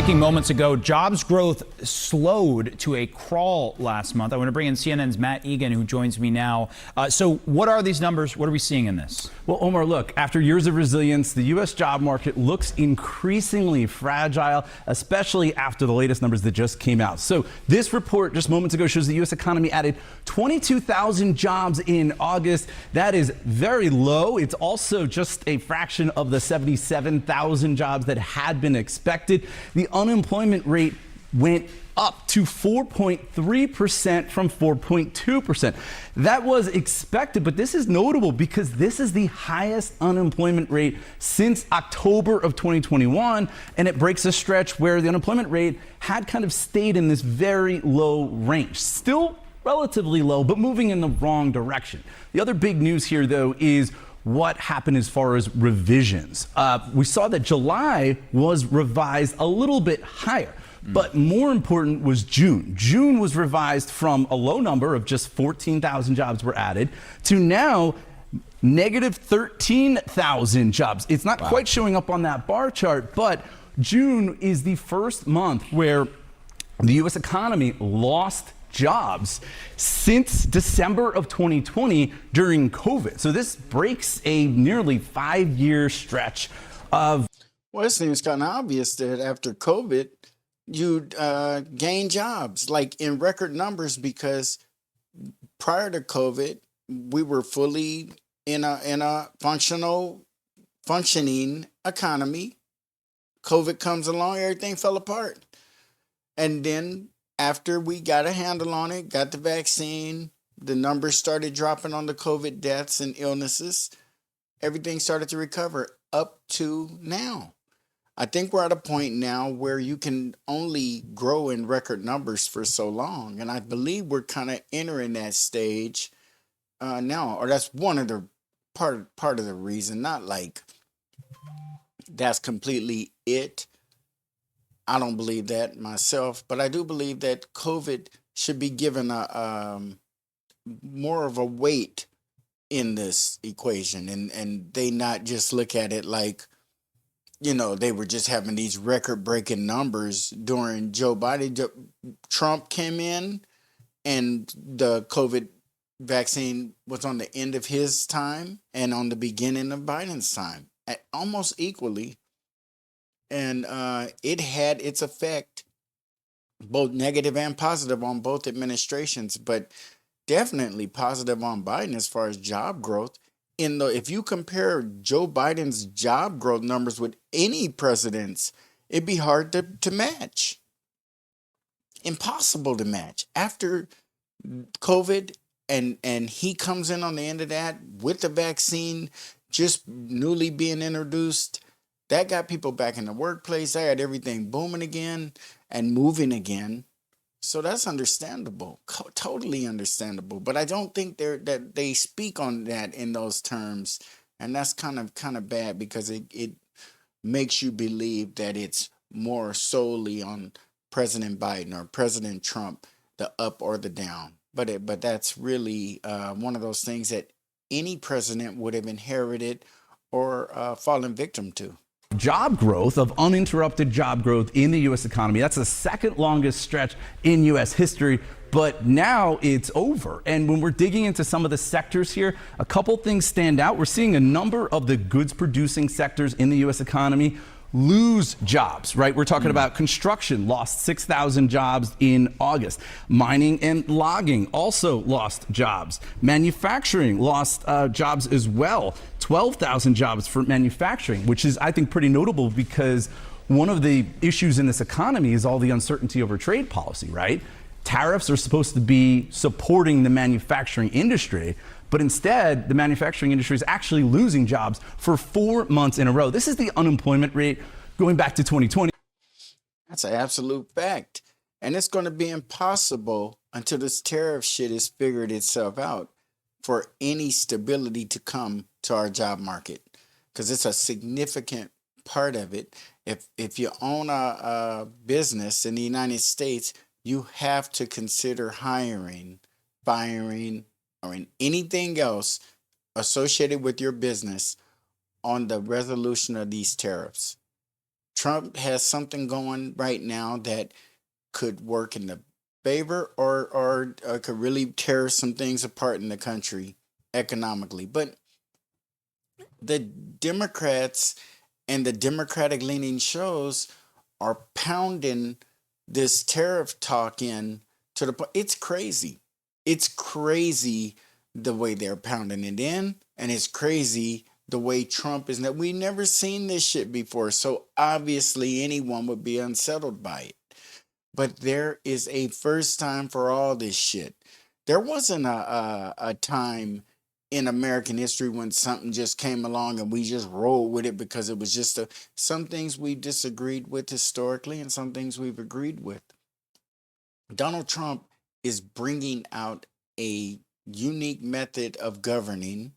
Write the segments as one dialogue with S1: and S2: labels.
S1: Breaking moments ago, jobs growth slowed to a crawl last month. I want to bring in CNN's Matt Egan, who joins me now. So what are these numbers? What are we seeing in this?
S2: Well, Omar, look, after years of resilience, the U.S. job market looks increasingly fragile, especially after the latest numbers that just came out. So this report just moments ago shows the U.S. economy added 22,000 jobs in August. That is very low. It's also just a fraction of the 77,000 jobs that had been expected. The unemployment rate went up to 4.3% from 4.2%. That was expected, but this is notable because this is the highest unemployment rate since October of 2021, and it breaks a stretch where the unemployment rate had kind of stayed in this very low range. Still relatively low, but moving in the wrong direction. The other big news here, though, is what happened as far as revisions. We saw that July was revised a little bit higher, but more important was June. June was revised from a low number of just 14,000 jobs were added to now negative 13,000 jobs. It's not quite showing up on that bar chart, but June is the first month where the U.S. economy lost jobs since December of 2020 during COVID. So this breaks a nearly 5-year stretch of.
S3: Well, it seems kind of obvious that after COVID, you'd gain jobs like in record numbers, because prior to COVID, we were fully in a functioning economy. COVID comes along, everything fell apart. And then after we got a handle on it, got the vaccine, the numbers started dropping on the COVID deaths and illnesses, everything started to recover up to now. I think we're at a point now where you can only grow in record numbers for so long. And I believe we're kind of entering that stage now, or that's one of the part of the reason, not like that's completely it. I don't believe that myself, but I do believe that COVID should be given a more of a weight in this equation, and they not just look at it like, you know, they were just having these record-breaking numbers during Joe Biden. Trump came in, and the COVID vaccine was on the end of his time and on the beginning of Biden's time, at almost equally. And it had its effect, both negative and positive, on both administrations, but definitely positive on Biden as far as job growth. If you compare Joe Biden's job growth numbers with any president's, it'd be hard to match. Impossible to match. After COVID, and he comes in on the end of that with the vaccine just newly being introduced, that got people back in the workplace. That got everything booming again and moving again. So that's understandable, totally understandable. But I don't think that they speak on that in those terms, and that's kind of bad, because it makes you believe that it's more solely on President Biden or President Trump, the up or the down. But that's really one of those things that any president would have inherited or fallen victim to.
S2: Job growth, of uninterrupted job growth in the U.S. economy. That's the second longest stretch in U.S. history, but now it's over. And when we're digging into some of the sectors here, a couple things stand out. We're seeing a number of the goods producing sectors in the U.S. economy lose jobs, right? We're talking about construction lost 6,000 jobs in August. Mining and logging also lost jobs. Manufacturing lost jobs as well. 12,000 jobs for manufacturing, which is, I think, pretty notable, because one of the issues in this economy is all the uncertainty over trade policy, right? Tariffs are supposed to be supporting the manufacturing industry, but instead, the manufacturing industry is actually losing jobs for 4 months in a row. This is the unemployment rate going back to 2020.
S3: That's an absolute fact. And it's going to be impossible until this tariff shit has figured itself out for any stability to come to our job market, because it's a significant part of it. If you own a business in the United States, you have to consider hiring, firing, or anything else associated with your business on the resolution of these tariffs. Trump has something going right now that could work in the favor or could really tear some things apart in the country economically. But the Democrats and the Democratic leaning shows are pounding this tariff talk in to the point. It's crazy. It's crazy the way they're pounding it in, and it's crazy the way Trump is. That we never seen this shit before, so obviously anyone would be unsettled by it. But there is a first time for all this shit. There wasn't a time in American history when something just came along and we just rolled with it because it was just some things we disagreed with historically and some things we've agreed with. Donald Trump is bringing out a unique method of governing.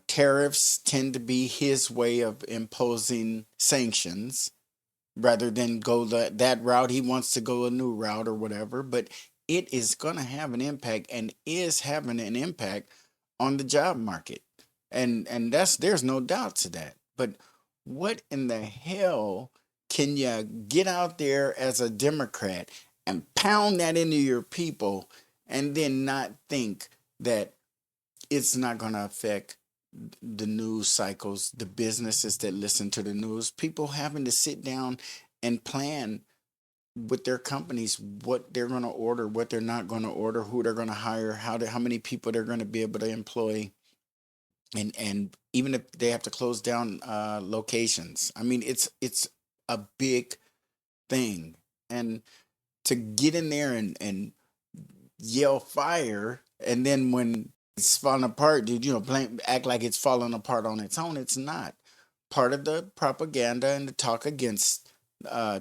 S3: Tariffs tend to be his way of imposing sanctions rather than go that route. He wants to go a new route or whatever, but it is going to have an impact and is having an impact on the job market. And there's no doubt to that. But what in the hell can you get out there as a Democrat and pound that into your people and then not think that it's not going to affect the news cycles, the businesses that listen to the news, people having to sit down and plan with their companies what they're going to order, what they're not going to order, who they're going to hire, how many people they're going to be able to employ, and even if they have to close down locations. I mean, it's a big thing, and to get in there and yell fire, and then when it's falling apart, dude, act like it's falling apart on its own. It's not. Part of the propaganda and the talk against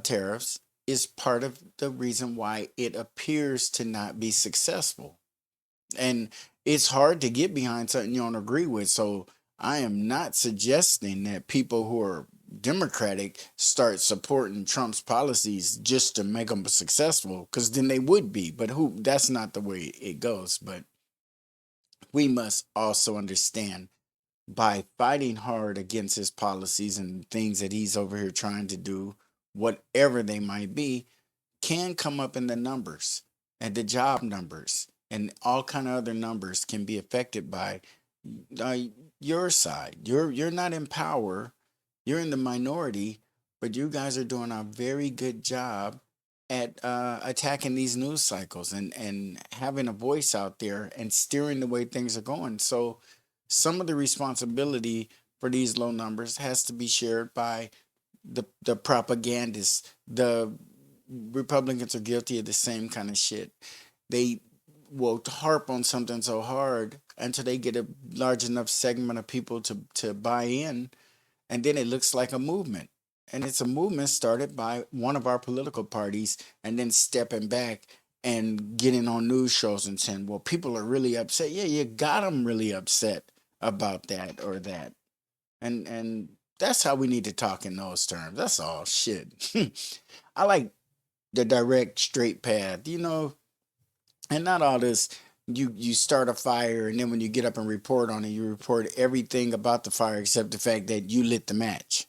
S3: tariffs is part of the reason why it appears to not be successful. And it's hard to get behind something you don't agree with. So I am not suggesting that people who are Democratic start supporting Trump's policies just to make them successful, because then they would be. But that's not the way it goes. But we must also understand, by fighting hard against his policies and things that he's over here trying to do, whatever they might be, can come up in the numbers, and the job numbers and all kind of other numbers can be affected by uh, your side. You're not in power, you're in the minority, but you guys are doing a very good job at attacking these news cycles and having a voice out there and steering the way things are going. So some of the responsibility for these low numbers has to be shared by the propagandists. The Republicans are guilty of the same kind of shit. They will harp on something so hard until they get a large enough segment of people to buy in, and then it looks like a movement. And it's a movement started by one of our political parties, and then stepping back and getting on news shows and saying, well, people are really upset. Yeah, you got them really upset about that or that. And that's how we need to talk in those terms. That's all. Shit. I like the direct, straight path, and not all this. You start a fire, and then when you get up and report on it, you report everything about the fire except the fact that you lit the match.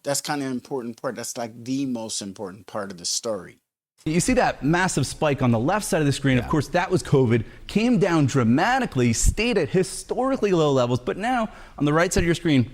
S3: That's kind of important part. That's like the most important part of the story.
S2: You see that massive spike on the left side of the screen. Of course, that was COVID, came down dramatically, stayed at historically low levels. But now on the right side of your screen,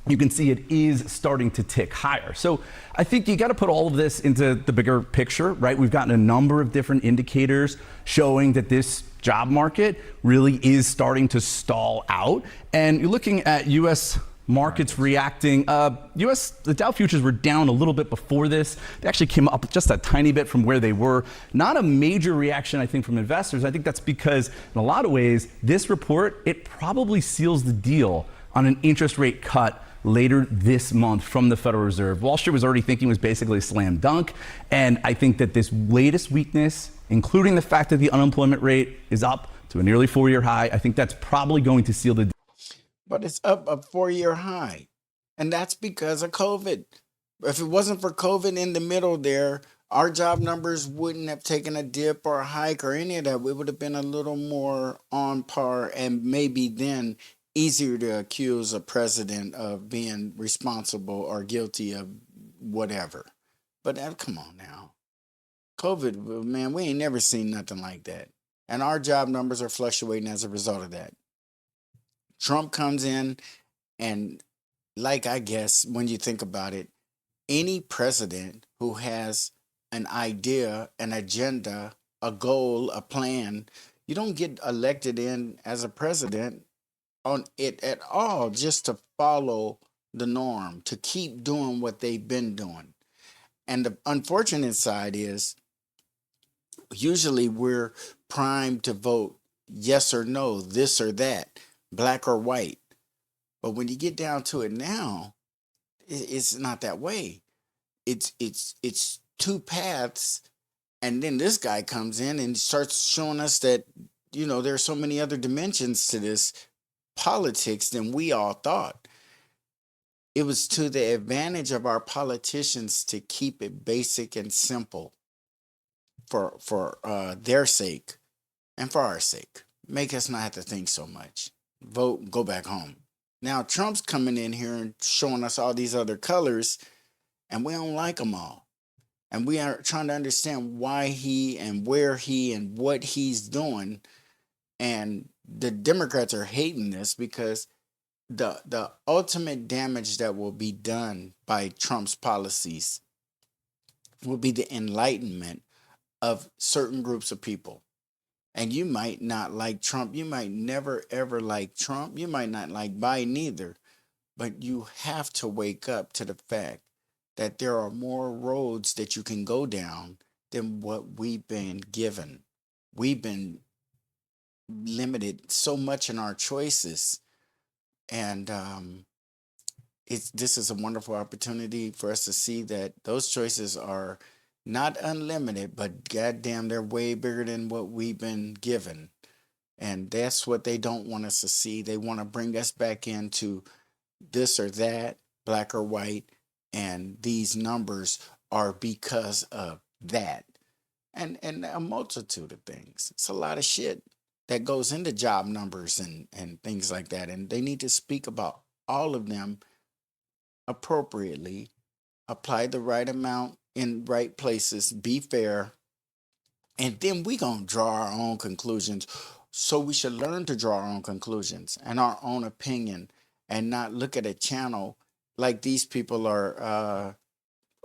S2: you can see it is starting to tick higher. So I think you got to put all of this into the bigger picture, right? We've gotten a number of different indicators showing that this job market really is starting to stall out. And you're looking at U.S. markets reacting. The Dow futures were down a little bit before this. They actually came up just a tiny bit from where they were. Not a major reaction, I think, from investors. I think that's because in a lot of ways, this report, it probably seals the deal on an interest rate cut later this month from the Federal Reserve. Wall Street was already thinking it was basically a slam dunk. And I think that this latest weakness, including the fact that the unemployment rate is up to a nearly 4-year high, I think that's probably going to seal the deal.
S3: But it's up a 4-year high. And that's because of COVID. If it wasn't for COVID in the middle there, our job numbers wouldn't have taken a dip or a hike or any of that. We would have been a little more on par, and maybe then easier to accuse a president of being responsible or guilty of whatever. But come on now. COVID, man, we ain't never seen nothing like that. And our job numbers are fluctuating as a result of that. Trump comes in, and like, I guess when you think about it, any president who has an idea, an agenda, a goal, a plan, you don't get elected in as a president on it at all just to follow the norm, to keep doing what they've been doing. And the unfortunate side is usually we're primed to vote yes or no, this or that, black or white. But when you get down to it now, it's not that way. It's two paths, and then this guy comes in and starts showing us that there's so many other dimensions to this politics than we all thought. It was to the advantage of our politicians to keep it basic and simple for their sake and for our sake. Make us not have to think so much. Vote, go back home. Now Trump's coming in here and showing us all these other colors, and we don't like them all. And we are trying to understand why he and where he and what he's doing. And the Democrats are hating this because the ultimate damage that will be done by Trump's policies will be the enlightenment of certain groups of people. And you might not like Trump. You might never, ever like Trump. You might not like Biden either. But you have to wake up to the fact that there are more roads that you can go down than what we've been given. We've been limited so much in our choices. And this is a wonderful opportunity for us to see that those choices are not unlimited, but goddamn, they're way bigger than what we've been given. And that's what they don't want us to see. They want to bring us back into this or that, black or white, and these numbers are because of that. And a multitude of things. It's a lot of shit that goes into job numbers and things like that. And they need to speak about all of them appropriately, apply the right amount in right places, be fair, and then we gonna draw our own conclusions. So we should learn to draw our own conclusions and our own opinion, and not look at a channel like these people are.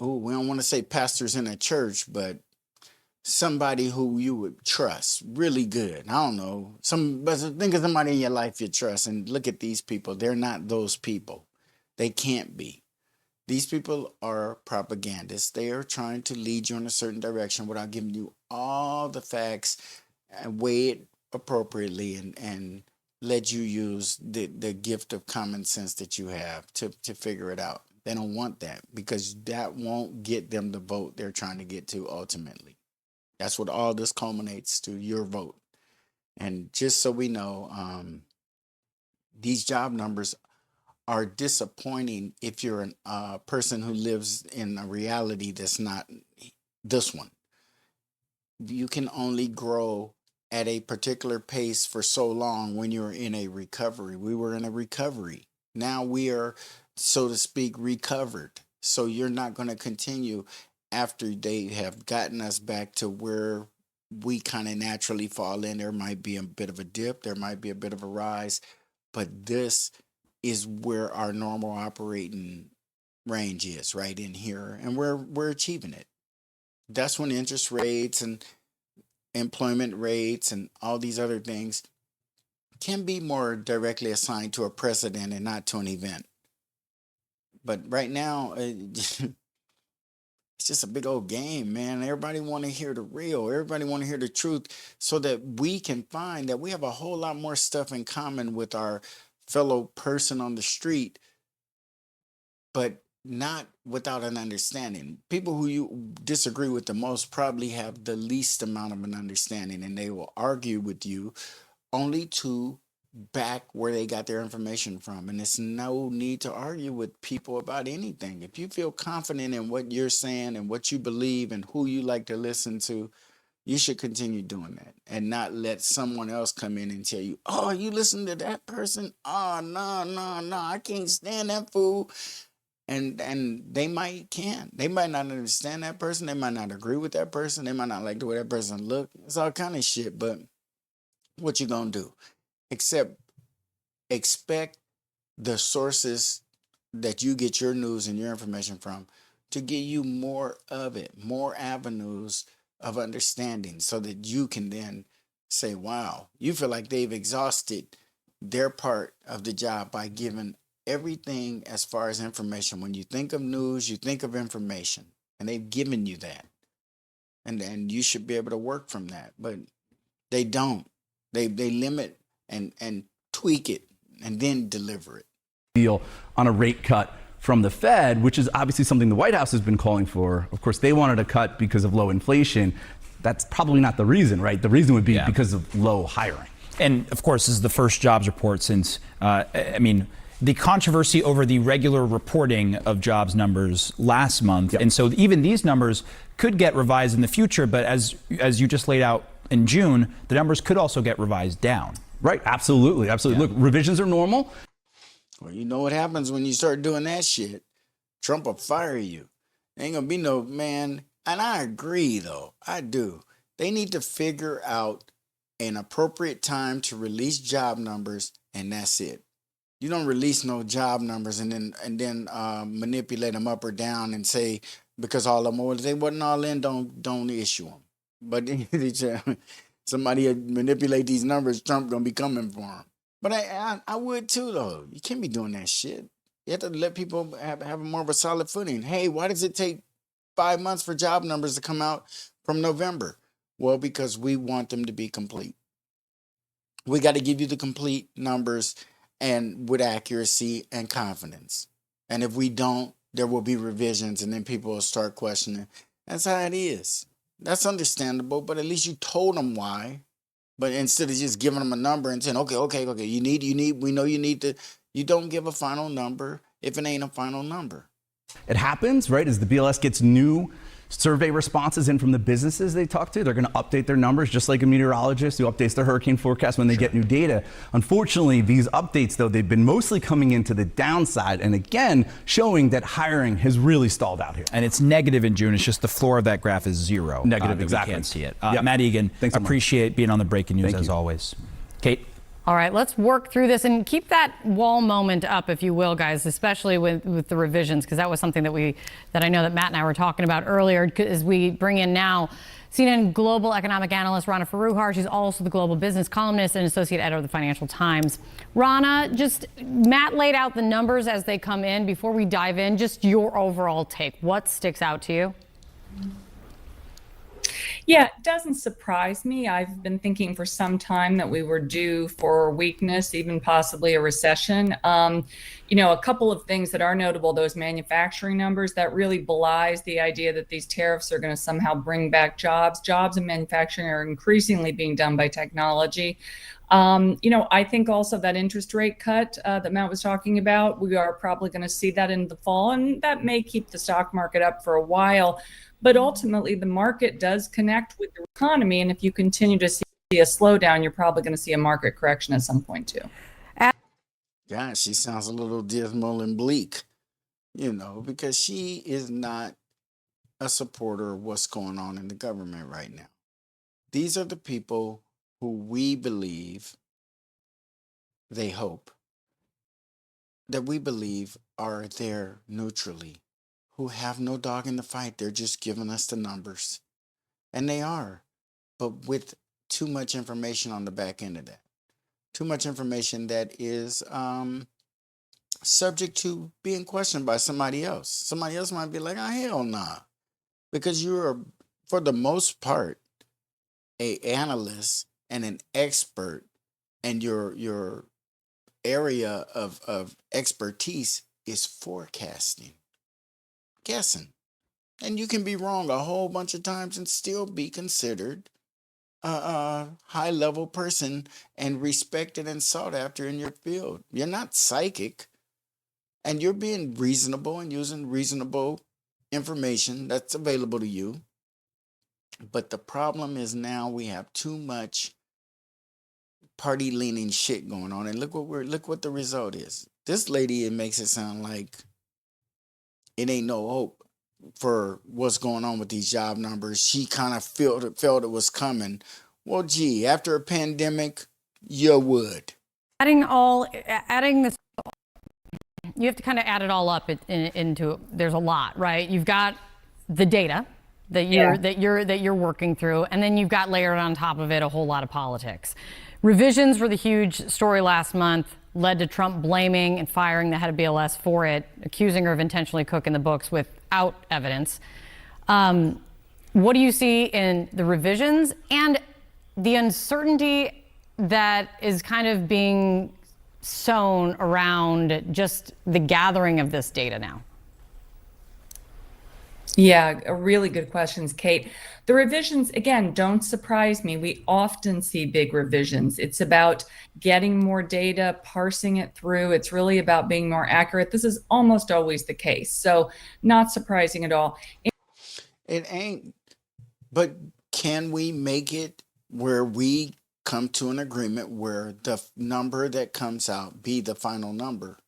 S3: We don't want to say pastors in a church, but somebody who you would trust really good. I don't know. But think of somebody in your life you trust, and look at these people. They're not those people. They can't be. These people are propagandists. They are trying to lead you in a certain direction without giving you all the facts and weigh it appropriately, and let you use the gift of common sense that you have to figure it out. They don't want that, because that won't get them the vote they're trying to get to ultimately. That's what all this culminates to, your vote. And just so we know, these job numbers are disappointing if you're a person who lives in a reality that's not this one. You can only grow at a particular pace for so long when you're in a recovery. We were in a recovery. Now we are, so to speak, recovered. So you're not going to continue after they have gotten us back to where we kind of naturally fall in. There might be a bit of a dip, there might be a bit of a rise, but this is where our normal operating range is, right in here, and we're achieving it. That's when interest rates and employment rates and all these other things can be more directly assigned to a president and not to an event. But right now, it's just a big old game, man. Everybody want to hear the real. Everybody want to hear the truth, so that we can find that we have a whole lot more stuff in common with our fellow person on the street, but not without an understanding. People who you disagree with the most probably have the least amount of an understanding, and they will argue with you only to back where they got their information from. And it's no need to argue with people about anything. If you feel confident in what you're saying and what you believe and who you like to listen to, you should continue doing that, and not let someone else come in and tell you, oh, you listen to that person? Oh, no, I can't stand that fool. and they they might not understand that person, they might not agree with that person, they might not like the way that person look. It's all kind of shit, but what you gonna do? Except expect the sources that you get your news and your information from to give you more of it, more avenues of understanding, so that you can then say, wow, you feel like they've exhausted their part of the job by giving everything as far as information. When you think of news, you think of information, and they've given you that. And you should be able to work from that. But they don't. They limit and tweak it and then deliver it.
S2: Deal on a rate cut from the Fed, which is obviously something the White House has been calling for. Of course, they wanted a cut because of low inflation. That's probably not the reason, right? The reason would be because of low hiring.
S1: And of course, this is the first jobs report since, the controversy over the regular reporting of jobs numbers last month. And so even these numbers could get revised in the future. But as you just laid out in June, the numbers could also get revised down.
S2: Right. Absolutely. Absolutely. Look, revisions are normal.
S3: Well, you know what happens when you start doing that shit? Trump will fire you. Ain't gonna be no man. And I agree, though. I do. They need to figure out an appropriate time to release job numbers, and that's it. You don't release no job numbers and then manipulate them up or down and say because all of them, they wasn't all in, don't issue them. But somebody manipulate these numbers, Trump gonna be coming for them. But I would too, though. You can't be doing that shit. You have to let people have more of a solid footing. Hey, why does it take 5 months for job numbers to come out from November? Well, because we want them to be complete. We got to give you the complete numbers and with accuracy and confidence. And if we don't, there will be revisions and then people will start questioning. That's how it is. That's understandable, but at least you told them why. But instead of just giving them a number and saying, okay, we know you need to, you don't give a final number if it ain't a final number.
S2: It happens, right? As the BLS gets new survey responses in from the businesses they talk to, they're going to update their numbers just like a meteorologist who updates their hurricane forecast when they get new data. Unfortunately, these updates, though, they've been mostly coming into the downside and again showing that hiring has really stalled out here.
S1: And it's negative in June. It's just the floor of that graph is zero.
S2: Negative, exactly.
S1: We can't see it. Matt Egan,
S2: thanks so much.
S1: Appreciate being on the Breaking News as always. Kate?
S4: All right, let's work through this and keep that wall moment up, if you will, guys, especially with the revisions, because that was something that I know that Matt and I were talking about earlier. As we bring in now CNN global economic analyst Rana Foroohar. She's also the global business columnist and associate editor of the Financial Times. Rana, Matt laid out the numbers as they come in. Before we dive in, just your overall take. What sticks out to you?
S5: Yeah, it doesn't surprise me. I've been thinking for some time that we were due for weakness, even possibly a recession. A couple of things that are notable, those manufacturing numbers, that really belies the idea that these tariffs are going to somehow bring back jobs. Jobs in manufacturing are increasingly being done by technology. I think also that interest rate cut that Matt was talking about, we are probably going to see that in the fall, and that may keep the stock market up for a while. But ultimately, the market does connect with the economy. And if you continue to see a slowdown, you're probably going to see a market correction at some point, too.
S3: Gosh, she sounds a little dismal and bleak, because she is not a supporter of what's going on in the government right now. These are the people who we believe, they hope, that we believe are there neutrally, who have no dog in the fight. They're just giving us the numbers. And they are, but with too much information on the back end of that. Too much information that is subject to being questioned by somebody else. Somebody else might be like, oh, hell nah. Because you're, for the most part, an analyst and an expert, and your area of expertise is forecasting. Guessing. And you can be wrong a whole bunch of times and still be considered a high-level person and respected and sought after in your field. You're not psychic, and you're being reasonable and using reasonable information that's available to you. But the problem is now we have too much party-leaning shit going on, and look what the result is. This lady, it makes it sound like it ain't no hope for what's going on with these job numbers. She kind of felt it was coming. Well, gee, after a pandemic, you would.
S4: Adding this, you have to kind of add it all up into. There's a lot, right? You've got the data that you're working through, and then you've got layered on top of it a whole lot of politics. Revisions were the huge story last month, led to Trump blaming and firing the head of BLS for it, accusing her of intentionally cooking the books without evidence. What do you see in the revisions and the uncertainty that is kind of being sown around just the gathering of this data now?
S5: Yeah, really good questions, Kate. The revisions, again, don't surprise me. We often see big revisions. It's about getting more data, parsing it through. It's really about being more accurate. This is almost always the case. So, not surprising at all.
S3: It ain't. But can we make it where we come to an agreement where the number that comes out be the final number,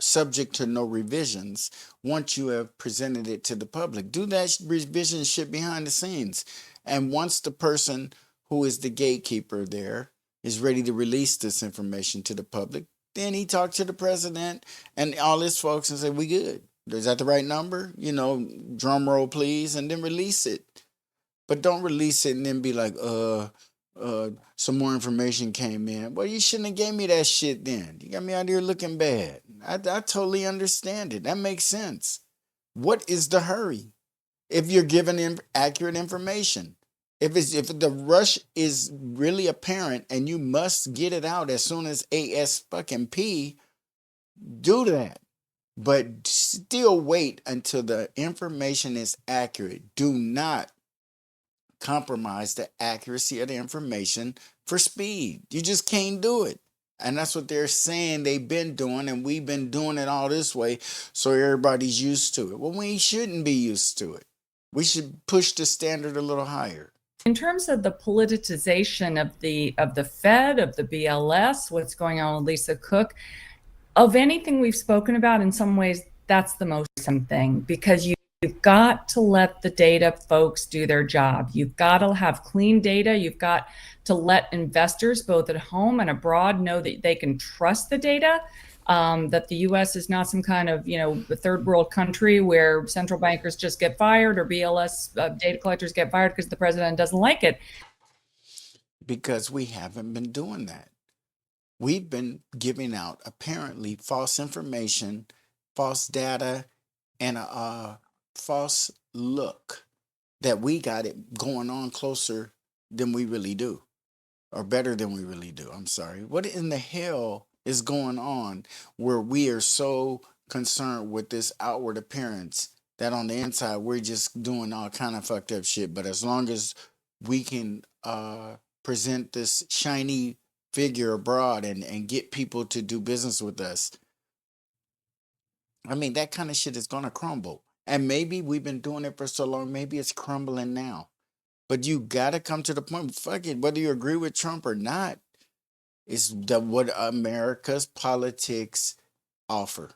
S3: subject to no revisions, once you have presented it to the public? Do that revision shit behind the scenes. And once the person who is the gatekeeper there is ready to release this information to the public, then he talked to the president and all his folks and say, we good. Is that the right number? You know, drum roll, please, and then release it. But don't release it and then be like, some more information came in. Well, you shouldn't have gave me that shit then. You got me out here looking bad. I totally understand it. That makes sense. What is the hurry? If you're given accurate information, if the rush is really apparent and you must get it out as soon as fucking P, do that. But still wait until the information is accurate. Do not compromise the accuracy of the information for speed. You just can't do it. And that's what they're saying they've been doing, and we've been doing it all this way, so everybody's used to it. Well, we shouldn't be used to it. We should push the standard a little higher.
S5: In terms of the politicization of the Fed, of the BLS, what's going on with Lisa Cook, of anything we've spoken about, in some ways, that's the most important thing, because you've got to let the data folks do their job. You've got to have clean data. You've got to let investors, both at home and abroad, know that they can trust the data, that the U.S. is not some kind of, a third world country where central bankers just get fired or BLS data collectors get fired because the president doesn't like it.
S3: Because we haven't been doing that. We've been giving out apparently false information, false data, and a false look that we got it going on closer than we really do, or better than we really do. I'm sorry. What in the hell is going on where we are so concerned with this outward appearance that on the inside we're just doing all kind of fucked up shit? But as long as we can present this shiny figure abroad and get people to do business with us, I mean, that kind of shit is going to crumble. And maybe we've been doing it for so long, maybe it's crumbling now. But you got to come to the point, fuck it, whether you agree with Trump or not, is what America's politics offer.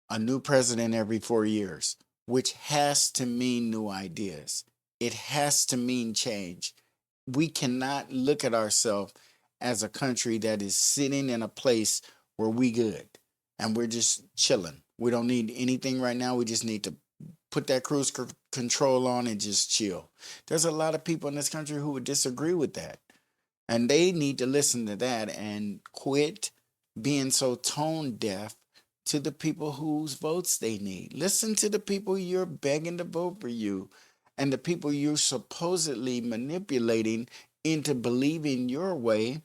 S3: A new president every 4 years, which has to mean new ideas. It has to mean change. We cannot look at ourselves as a country that is sitting in a place where we good and we're just chilling. We don't need anything right now. We just need to put that cruise control on and just chill. There's a lot of people in this country who would disagree with that. And they need to listen to that and quit being so tone deaf to the people whose votes they need. Listen to the people you're begging to vote for you and the people you're supposedly manipulating into believing your way.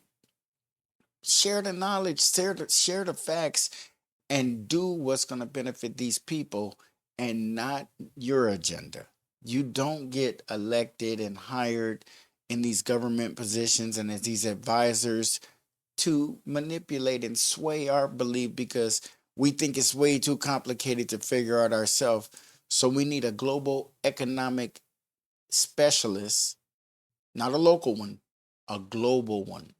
S3: Share the knowledge, share the facts, and do what's going to benefit these people and not your agenda. You don't get elected and hired in these government positions and as these advisors to manipulate and sway our belief because we think it's way too complicated to figure out ourselves. So we need a global economic specialist, not a local one, a global one,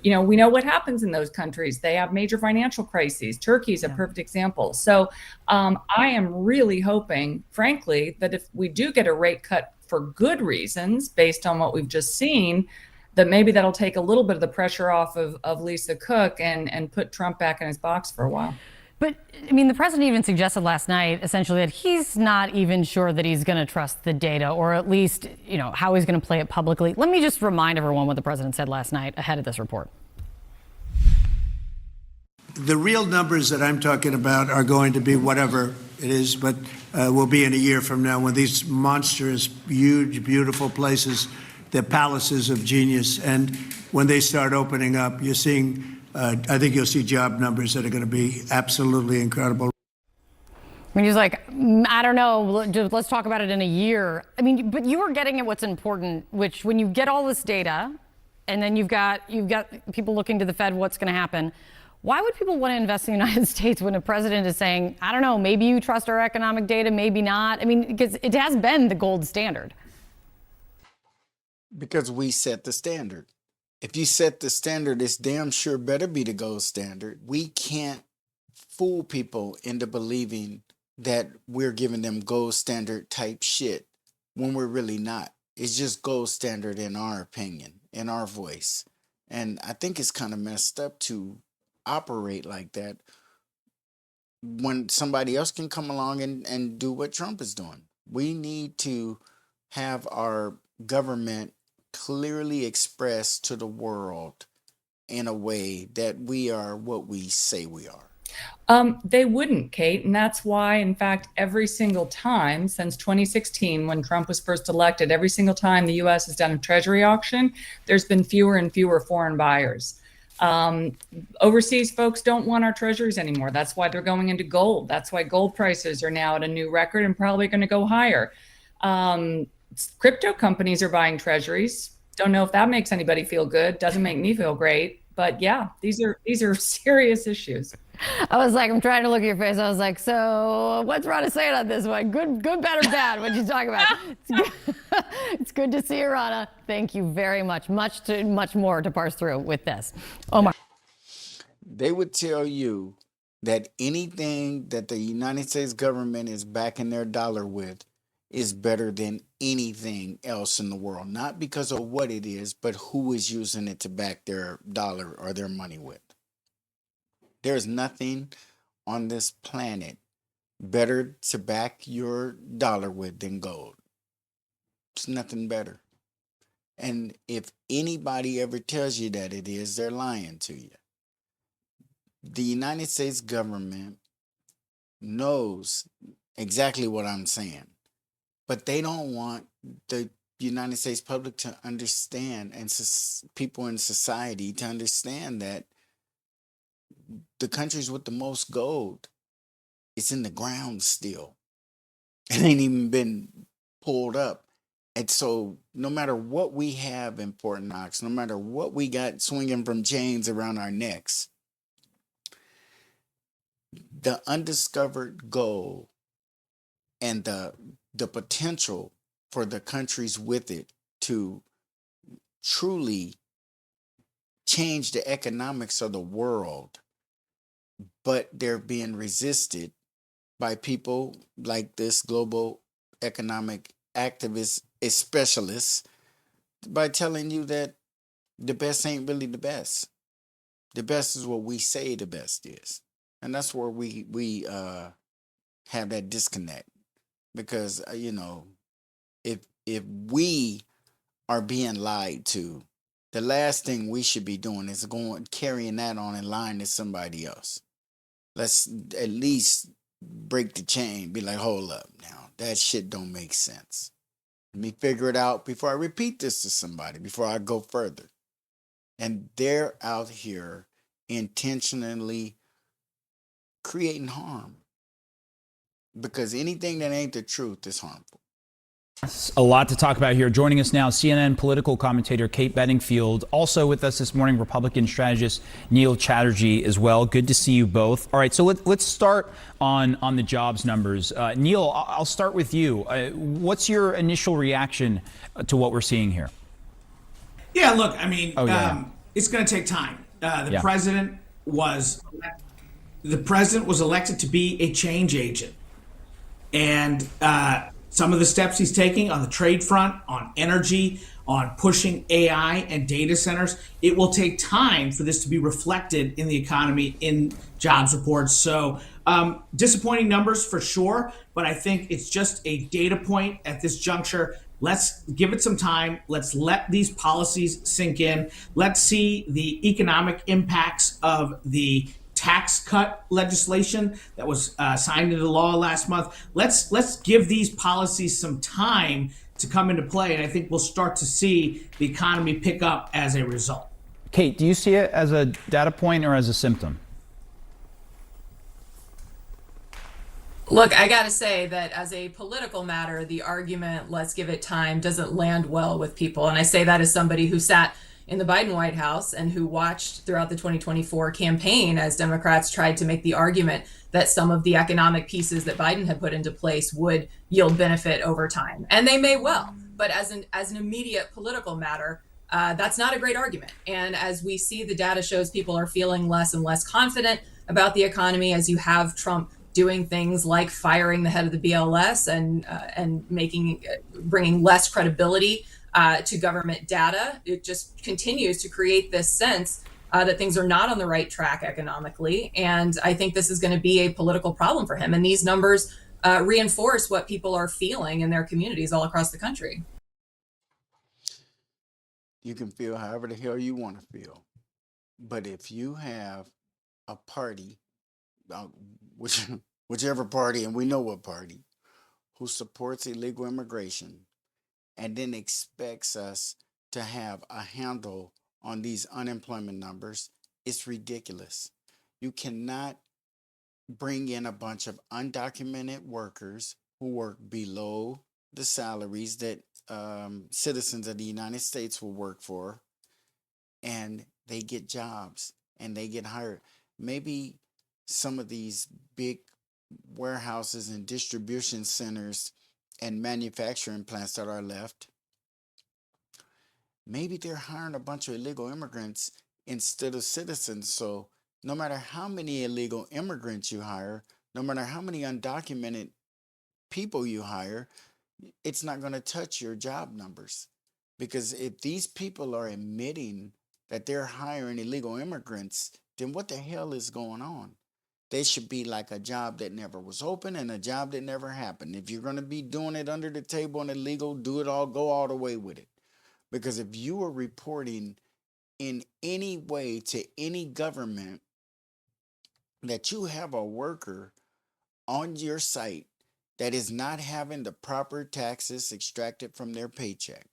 S5: We know what happens in those countries. They have major financial crises. Turkey's a perfect example. So I am really hoping, frankly, that if we do get a rate cut for good reasons, based on what we've just seen, that maybe that'll take a little bit of the pressure off of Lisa Cook and put Trump back in his box for a while.
S4: But, I mean, the president even suggested last night, essentially, that he's not even sure that he's going to trust the data, or at least, how he's going to play it publicly. Let me just remind everyone what the president said last night ahead of this report.
S6: The real numbers that I'm talking about are going to be whatever it is, but will be in a year from now when these monstrous, huge, beautiful places, they're palaces of genius. And when they start opening up, you're seeing I think you'll see job numbers that are going to be absolutely incredible.
S4: I mean, he's like, I don't know, let's talk about it in a year. I mean, but you are getting at what's important, which when you get all this data and then you've got people looking to the Fed, what's going to happen? Why would people want to invest in the United States when a president is saying, I don't know, maybe you trust our economic data, maybe not? I mean, because it has been the gold standard.
S3: Because we set the standard. If you set the standard, it's damn sure better be the gold standard. We can't fool people into believing that we're giving them gold standard type shit when we're really not. It's just gold standard in our opinion, in our voice. And I think it's kind of messed up to operate like that when somebody else can come along and do what Trump is doing. We need to have our government clearly expressed to the world in a way that we are what we say we are.
S5: They wouldn't, Kate. And that's why, in fact, every single time since 2016, when Trump was first elected, every single time the U.S. has done a treasury auction, there's been fewer and fewer foreign buyers. Overseas folks don't want our treasuries anymore. That's why they're going into gold. That's why gold prices are now at a new record and probably going to go higher. Crypto companies are buying treasuries. Don't know if that makes anybody feel good. Doesn't make me feel great. But yeah, these are serious issues.
S4: I was like, I'm trying to look at your face. I was like, so what's Rana saying on this one? Good, bad, or bad? What you talking about? It's good to see you, Rana. Thank you very much. Much more to parse through with this. Omar.
S3: They would tell you that anything that the United States government is backing their dollar with is better than anything else in the world. Not because of what it is, but who is using it to back their dollar or their money with. There's nothing on this planet better to back your dollar with than gold. It's nothing better. And if anybody ever tells you that it is, they're lying to you. The United States government knows exactly what I'm saying. But they don't want the United States public to understand and people in society to understand that the countries with the most gold, it's in the ground still. It ain't even been pulled up. And so no matter what we have in Fort Knox, no matter what we got swinging from chains around our necks, the undiscovered gold and the potential for the countries with it to truly change the economics of the world, but they're being resisted by people like this global economic activist specialists by telling you that the best ain't really the best. The best is what we say the best is. And that's where we have that disconnect. Because, if we are being lied to, the last thing we should be doing is carrying that on and lying to somebody else. Let's at least break the chain. Be like, hold up now. That shit don't make sense. Let me figure it out before I repeat this to somebody, before I go further. And they're out here intentionally creating harm. Because anything that ain't the truth is harmful.
S1: A lot to talk about here. Joining us now, CNN political commentator Kate Bedingfield. Also with us this morning, Republican strategist Neil Chatterjee as well. Good to see you both. All right, so let's start on the jobs numbers. Neil, I'll start with you. What's your initial reaction to what we're seeing here?
S7: Yeah, look, I mean, It's going to take time.
S1: Yeah.
S7: The president was elected to be a change agent, and some of the steps he's taking on the trade front, on energy, on pushing AI and data centers, it will take time for this to be reflected in the economy in jobs reports. So disappointing numbers for sure, but I think it's just a data point at this juncture. Let's give it some time. Let's let these policies sink in. Let's see the economic impacts of the tax cut legislation that was signed into law last month. Let's give these policies some time to come into play, and I think we'll start to see the economy pick up as a result.
S1: Kate, do you see it as a data point or as a symptom?
S8: Look, I got to say that as a political matter, the argument, let's give it time, doesn't land well with people. And I say that as somebody who sat in the Biden White House and who watched throughout the 2024 campaign as Democrats tried to make the argument that some of the economic pieces that Biden had put into place would yield benefit over time. And they may well. But as an immediate political matter, that's not a great argument. And as we see, the data shows people are feeling less and less confident about the economy as you have Trump doing things like firing the head of the BLS and bringing less credibility to government data. It just continues to create this sense that things are not on the right track economically. And I think this is going to be a political problem for him. And these numbers reinforce what people are feeling in their communities all across the country.
S3: You can feel however the hell you want to feel. But if you have a party, whichever party, and we know what party, who supports illegal immigration and then expects us to have a handle on these unemployment numbers, it's ridiculous. You cannot bring in a bunch of undocumented workers who work below the salaries that citizens of the United States will work for, and they get jobs and they get hired. Maybe some of these big warehouses and distribution centers and manufacturing plants that are left, maybe they're hiring a bunch of illegal immigrants instead of citizens. So no matter how many illegal immigrants you hire, no matter how many undocumented people you hire, it's not going to touch your job numbers. Because if these people are admitting that they're hiring illegal immigrants, then what the hell is going on? They should be like a job that never was open and a job that never happened. If you're going to be doing it under the table and illegal, do it all, go all the way with it. Because if you are reporting in any way to any government that you have a worker on your site that is not having the proper taxes extracted from their paycheck,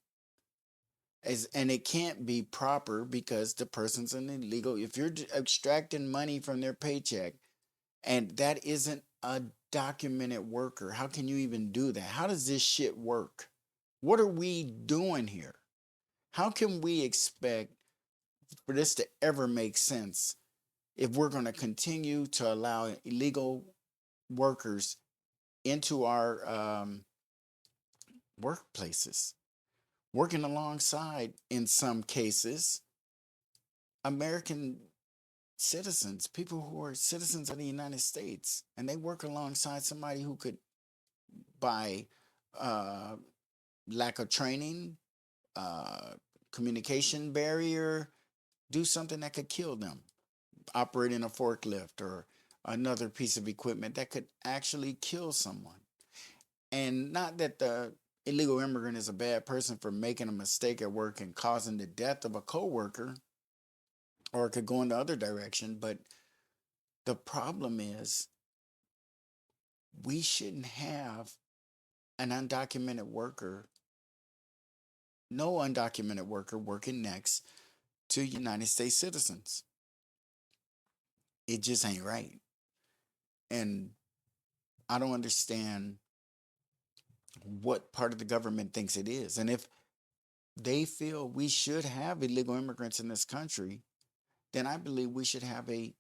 S3: and it can't be proper because the person's an illegal, if you're extracting money from their paycheck and that isn't a documented worker, how can you even do that? How does this shit work? What are we doing here? How can we expect for this to ever make sense if we're going to continue to allow illegal workers into our workplaces, working alongside, in some cases, American citizens, people who are citizens of the United States, and they work alongside somebody who could, by lack of training, communication barrier, do something that could kill them, operating a forklift or another piece of equipment that could actually kill someone. And not that the illegal immigrant is a bad person for making a mistake at work and causing the death of a coworker, or it could go in the other direction. But the problem is we shouldn't have an undocumented worker, no undocumented worker working next to United States citizens. It just ain't right. And I don't understand what part of the government thinks it is. And if they feel we should have illegal immigrants in this country, then I believe we should have a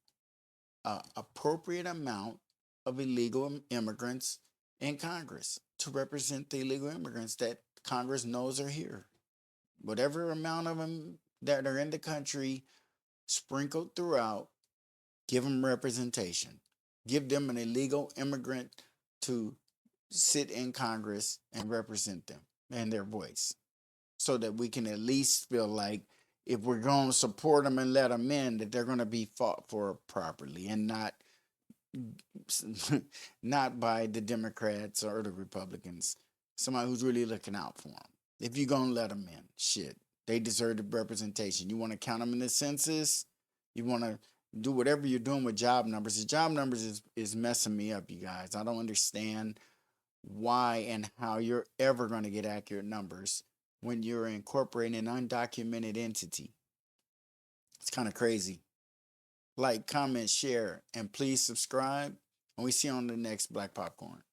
S3: appropriate amount of illegal immigrants in Congress to represent the illegal immigrants that Congress knows are here. Whatever amount of them that are in the country, sprinkled throughout, give them representation. Give them an illegal immigrant to sit in Congress and represent them and their voice, so that we can at least feel like if we're going to support them and let them in, that they're going to be fought for properly and not by the Democrats or the Republicans. Somebody who's really looking out for them. If you're going to let them in, shit, they deserve the representation. You want to count them in the census? You want to do whatever you're doing with job numbers. The job numbers is messing me up, you guys. I don't understand why and how you're ever going to get accurate numbers when you're incorporating an undocumented entity. It's kind of crazy. Like, comment, share, and please subscribe. And we see you on the next Black Popcorn.